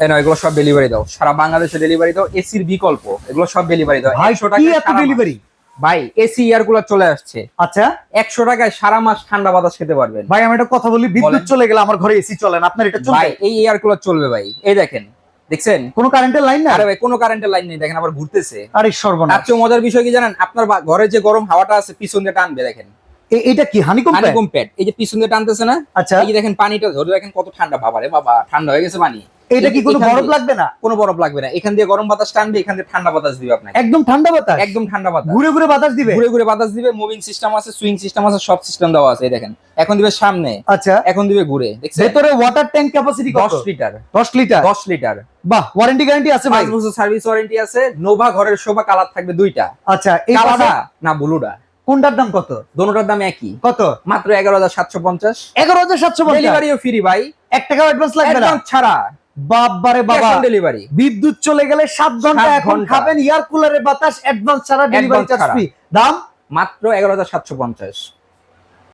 না, এগুলো সব ডেলিভারি দাও, সারা বাংলাদেশে ডেলিভারি দাও। এসির বিকল্প এগুলো সব ডেলিভারি দাও। ভাই 100 টাকায় এত ডেলিভারি ভাই এসি এয়ার কুলার চলে আসছে। আচ্ছা 100 টাকায় সারা মাস ঠান্ডা বাতাস খেতে পারবেন। ভাই আমি একটা কথা বলি, বিদ্যুৎ বলেন। চলে গেলে আমার ঘরে এসি চলে না, আপনার এটা চলবে? ভাই এই এয়ার কুলার চলবে ভাই, এই দেখেন, দেখছেন? কোনো কারেন্টের লাইন না? আরে ভাই কোনো কারেন্টের লাইন নেই, দেখেন আবার ঘুরতেছে। আরে সর্বনাশ। তার চেয়ে মজার বিষয় কি জানেন? আপনার ঘরে যে গরম হাওয়াটা আছে পিছন দিয়ে টানবে, দেখেন এটা কি হানিকম প্যাড? হানিকম প্যাড, এই যে পিছন দিয়ে টানতেছে না? আচ্ছা এই যে দেখেন পানিটা ধরে দেখেন কত ঠান্ডা। বাবা রে বাবা, ঠান্ডা হয়ে গেছে পানি। এটা কি কোনো বরফ লাগবে না? কোনো বরফ লাগবে না, এখান দিয়ে গরম বাতাস টানবে, এখান দিয়ে ঠান্ডা বাতাস দিবে আপনাকে। একদম ঠান্ডা বাতাস? একদম ঠান্ডা বাতাস, ঘুরে ঘুরে বাতাস দিবে? ঘুরে ঘুরে বাতাস দিবে। মুভিং সিস্টেম আছে, সুইং সিস্টেম আছে, সব সিস্টেম দেওয়া আছে। এই দেখেন এখন দিবে সামনে, আচ্ছা এখন দিবে ঘুরে। দেখছেন? ভেতরে ওয়াটার ট্যাঙ্ক ক্যাপাসিটি কত? 10 লিটার। 10 লিটার? 10 লিটার। বাহ, ওয়ারেন্টি গ্যারান্টি আছে ভাই? 5 বছর সার্ভিস ওয়ারেন্টি আছে। নোভা ঘরের শোভা কালার থাকবে দুইটা। আচ্ছা এই কালারটা না ব্লুটা, কোনটার দাম কত? দোনোটার দাম একই, কত? মাত্র 11,750। 11,750? ডেলিভারিও ফ্রি ভাই, 1 টাকা অ্যাডভান্স লাগবে না? অ্যাডভান্স ছাড়া বাবারে বাবা, ডেলিভারি। বিদ্যুৎ চলে গেলে 7 ঘন্টা 7 এখন ঘন্টা। খাবেন এয়ার কুলারের বাতাস, অ্যাডভান্স ছাড়া, ডেলিভারি Advance চার্জ ছাড়া। ফ্রি। দাম মাত্র 11,750।